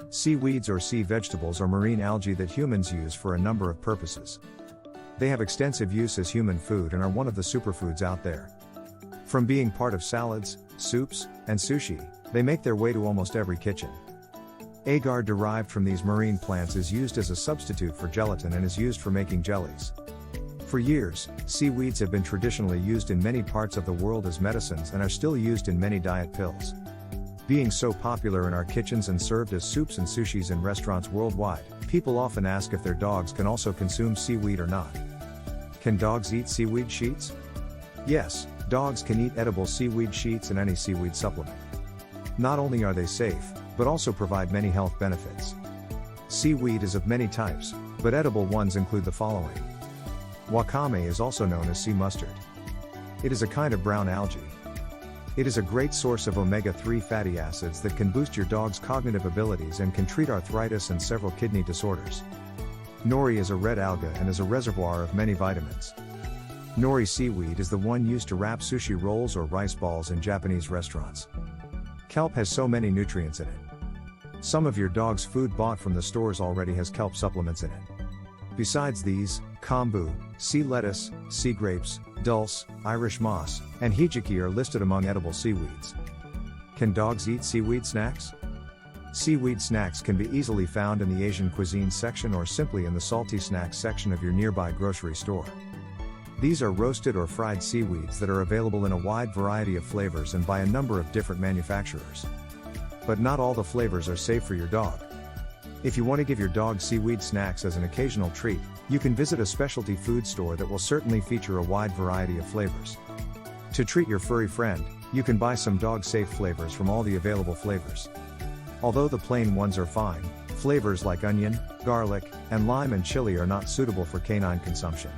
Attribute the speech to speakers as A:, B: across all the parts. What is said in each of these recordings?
A: Seaweeds or sea vegetables are marine algae that humans use for a number of purposes. They have extensive use as human food and are one of the superfoods out there. From being part of salads, soups, and sushi, they make their way to almost every kitchen. Agar derived from these marine plants is used as a substitute for gelatin and is used for making jellies. For years, seaweeds have been traditionally used in many parts of the world as medicines and are still used in many diet pills. Being so popular in our kitchens and served as soups and sushis in restaurants worldwide, people often ask if their dogs can also consume seaweed or not. Can dogs eat seaweed sheets? Yes, dogs can eat edible seaweed sheets and any seaweed supplement. Not only are they safe, but also provide many health benefits. Seaweed is of many types, but edible ones include the following. Wakame is also known as sea mustard. It is a kind of brown algae. It is a great source of omega-3 fatty acids that can boost your dog's cognitive abilities and can treat arthritis and several kidney disorders. Nori is a red alga and is a reservoir of many vitamins. Nori seaweed is the one used to wrap sushi rolls or rice balls in Japanese restaurants. Kelp has so many nutrients in it. Some of your dog's food bought from the stores already has kelp supplements in it. Besides these, kombu, sea lettuce, sea grapes, dulse, Irish moss, and hijiki are listed among edible seaweeds. Can dogs eat seaweed snacks? Seaweed snacks can be easily found in the Asian cuisine section or simply in the salty snacks section of your nearby grocery store. These are roasted or fried seaweeds that are available in a wide variety of flavors and by a number of different manufacturers. But not all the flavors are safe for your dog. If you want to give your dog seaweed snacks as an occasional treat, you can visit a specialty food store that will certainly feature a wide variety of flavors. To treat your furry friend, you can buy some dog-safe flavors from all the available flavors. Although the plain ones are fine, flavors like onion, garlic, and lime and chili are not suitable for canine consumption.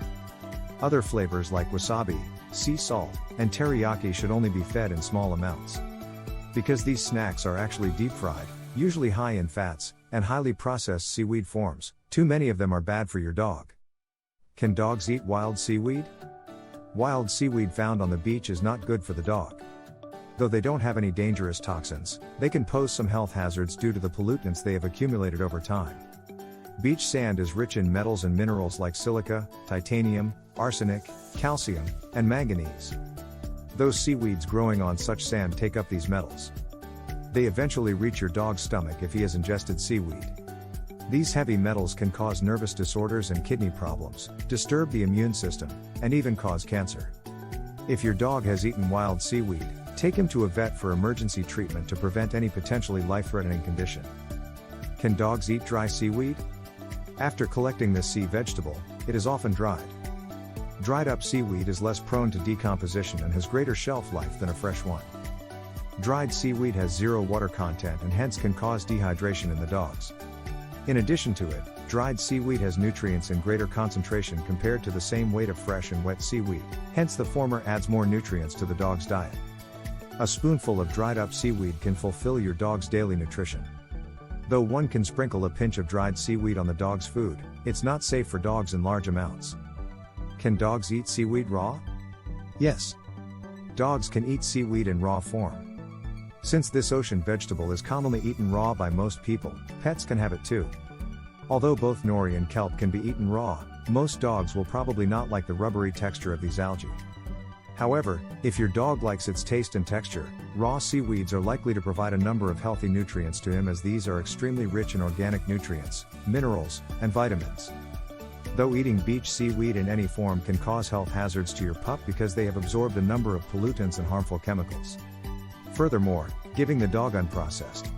A: Other flavors like wasabi, sea salt, and teriyaki should only be fed in small amounts. Because these snacks are actually deep-fried, usually high in fats, and highly processed seaweed forms, too many of them are bad for your dog. Can dogs eat wild seaweed? Wild seaweed found on the beach is not good for the dog. Though they don't have any dangerous toxins, they can pose some health hazards due to the pollutants they have accumulated over time. Beach sand is rich in metals and minerals like silica, titanium, arsenic, calcium, and manganese. Those seaweeds growing on such sand take up these metals. They eventually reach your dog's stomach if he has ingested seaweed. These heavy metals can cause nervous disorders and kidney problems, disturb the immune system, and even cause cancer. If your dog has eaten wild seaweed, take him to a vet for emergency treatment to prevent any potentially life-threatening condition. Can dogs eat dry seaweed? After collecting this sea vegetable, it is often dried. Dried up seaweed is less prone to decomposition and has greater shelf life than a fresh one. Dried seaweed has zero water content and hence can cause dehydration in the dogs. In addition to it, dried seaweed has nutrients in greater concentration compared to the same weight of fresh and wet seaweed, hence the former adds more nutrients to the dog's diet. A spoonful of dried up seaweed can fulfill your dog's daily nutrition. Though one can sprinkle a pinch of dried seaweed on the dog's food, it's not safe for dogs in large amounts. Can dogs eat seaweed raw? Yes. Dogs can eat seaweed in raw form. Since this ocean vegetable is commonly eaten raw by most people, pets can have it too. Although both nori and kelp can be eaten raw, most dogs will probably not like the rubbery texture of these algae. However, if your dog likes its taste and texture, raw seaweeds are likely to provide a number of healthy nutrients to him as these are extremely rich in organic nutrients, minerals, and vitamins. Though eating beach seaweed in any form can cause health hazards to your pup because they have absorbed a number of pollutants and harmful chemicals. Furthermore, giving the dog unprocessed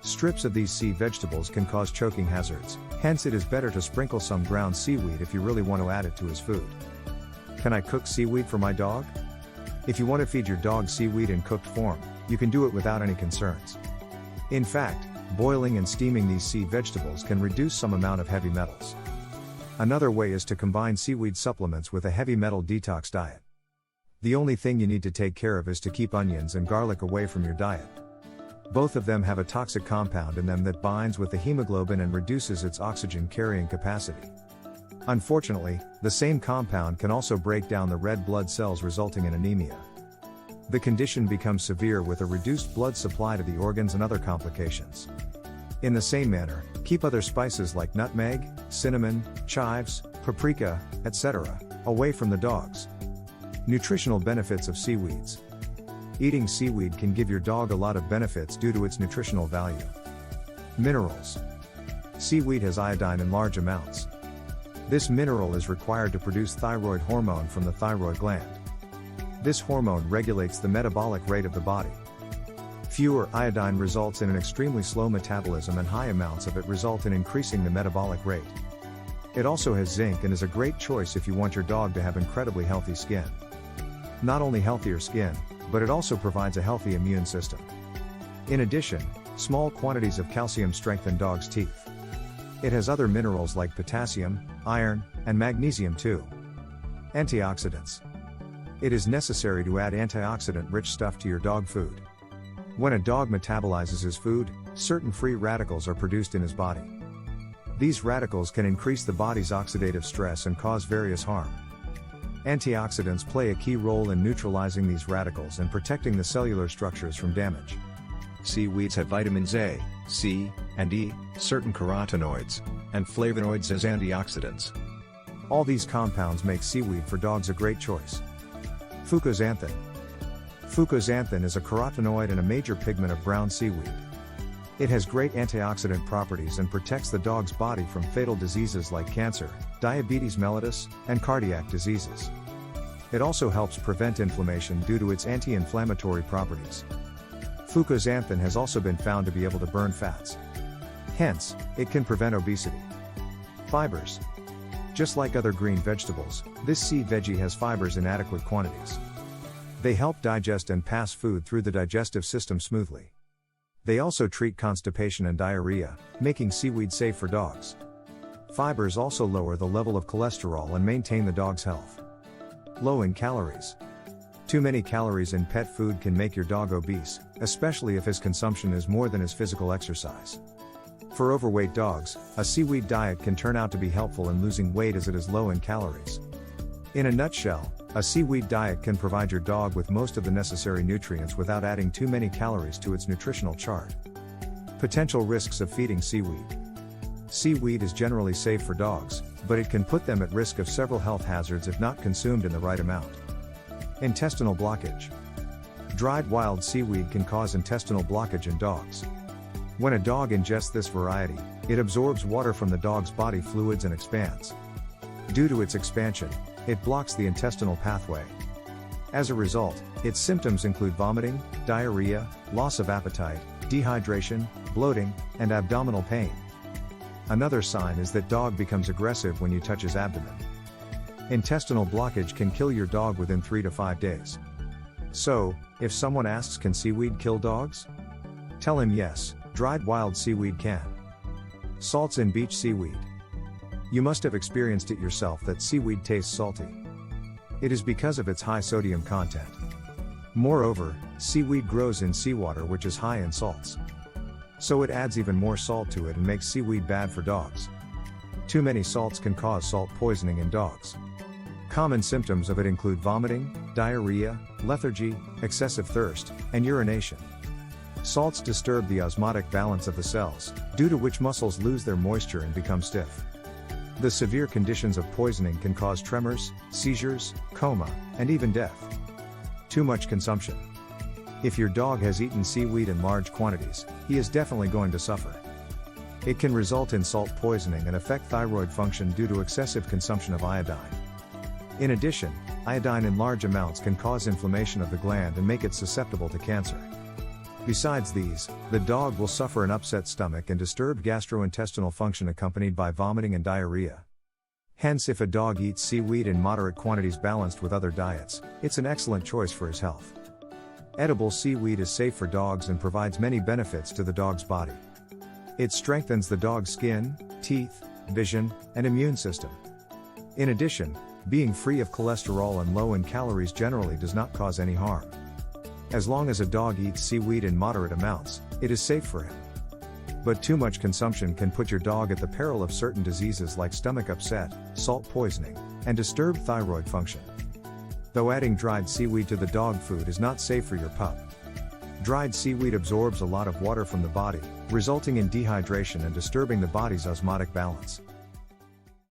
A: strips of these sea vegetables can cause choking hazards, hence it is better to sprinkle some ground seaweed if you really want to add it to his food. Can I cook seaweed for my dog? If you want to feed your dog seaweed in cooked form, you can do it without any concerns. In fact, boiling and steaming these sea vegetables can reduce some amount of heavy metals. Another way is to combine seaweed supplements with a heavy metal detox diet. The only thing you need to take care of is to keep onions and garlic away from your diet. Both of them have a toxic compound in them that binds with the hemoglobin and reduces its oxygen carrying capacity. Unfortunately, the same compound can also break down the red blood cells resulting in anemia. The condition becomes severe with a reduced blood supply to the organs and other complications. In the same manner, keep other spices like nutmeg, cinnamon, chives, paprika, etc., away from the dogs. Nutritional benefits of seaweeds. Eating seaweed can give your dog a lot of benefits due to its nutritional value. Minerals. Seaweed has iodine in large amounts. This mineral is required to produce thyroid hormone from the thyroid gland. This hormone regulates the metabolic rate of the body. Fewer iodine results in an extremely slow metabolism, and high amounts of it result in increasing the metabolic rate. It also has zinc and is a great choice if you want your dog to have incredibly healthy skin. Not only healthier skin, but it also provides a healthy immune system. In addition, small quantities of calcium strengthen dogs' teeth. It has other minerals like potassium, iron, and magnesium too. Antioxidants. It is necessary to add antioxidant-rich stuff to your dog food. When a dog metabolizes his food, certain free radicals are produced in his body. These radicals can increase the body's oxidative stress and cause various harm. Antioxidants play a key role in neutralizing these radicals and protecting the cellular structures from damage.
B: Seaweeds have vitamins A, C, and E, certain carotenoids, and flavonoids as antioxidants.
A: All these compounds make seaweed for dogs a great choice. Flucoxanthin. Flucoxanthin is a carotenoid and a major pigment of brown seaweed. It has great antioxidant properties and protects the dog's body from fatal diseases like cancer, diabetes mellitus, and cardiac diseases. It also helps prevent inflammation due to its anti-inflammatory properties. Flucoxanthin has also been found to be able to burn fats. Hence, it can prevent obesity. Fibers. Just like other green vegetables, this sea veggie has fibers in adequate quantities. They help digest and pass food through the digestive system smoothly. They also treat constipation and diarrhea, making seaweed safe for dogs. Fibers also lower the level of cholesterol and maintain the dog's health. Low in calories. Too many calories in pet food can make your dog obese, especially if his consumption is more than his physical exercise. For overweight dogs, a seaweed diet can turn out to be helpful in losing weight as it is low in calories. In a nutshell, a seaweed diet can provide your dog with most of the necessary nutrients without adding too many calories to its nutritional chart. Potential risks of feeding seaweed. Seaweed is generally safe for dogs, but it can put them at risk of several health hazards if not consumed in the right amount. Intestinal blockage. Dried wild seaweed can cause intestinal blockage in dogs. When a dog ingests this variety, it absorbs water from the dog's body fluids and expands. Due to its expansion, it blocks the intestinal pathway. As a result, its symptoms include vomiting, diarrhea, loss of appetite, dehydration, bloating, and abdominal pain. Another sign is that dog becomes aggressive when you touch his abdomen. Intestinal blockage can kill your dog within 3 to 5 days. So, if someone asks, can seaweed kill dogs? Tell him yes, dried wild seaweed can. Salts in beach seaweed. You must have experienced it yourself that seaweed tastes salty. It is because of its high sodium content. Moreover, seaweed grows in seawater which is high in salts. So it adds even more salt to it and makes seaweed bad for dogs. Too many salts can cause salt poisoning in dogs. Common symptoms of it include vomiting, diarrhea, lethargy, excessive thirst, and urination. Salts disturb the osmotic balance of the cells, due to which muscles lose their moisture and become stiff. The severe conditions of poisoning can cause tremors, seizures, coma, and even death. Too much consumption. If your dog has eaten seaweed in large quantities, he is definitely going to suffer. It can result in salt poisoning and affect thyroid function due to excessive consumption of iodine. In addition, iodine in large amounts can cause inflammation of the gland and make it susceptible to cancer. Besides these, the dog will suffer an upset stomach and disturbed gastrointestinal function accompanied by vomiting and diarrhea. Hence, if a dog eats seaweed in moderate quantities balanced with other diets, it's an excellent choice for his health. Edible seaweed is safe for dogs and provides many benefits to the dog's body. It strengthens the dog's skin, teeth, vision, and immune system. In addition, being free of cholesterol and low in calories generally does not cause any harm. As long as a dog eats seaweed in moderate amounts, it is safe for him. But too much consumption can put your dog at the peril of certain diseases like stomach upset, salt poisoning, and disturbed thyroid function. Though adding dried seaweed to the dog food is not safe for your pup. Dried seaweed absorbs a lot of water from the body, resulting in dehydration and disturbing the body's osmotic balance.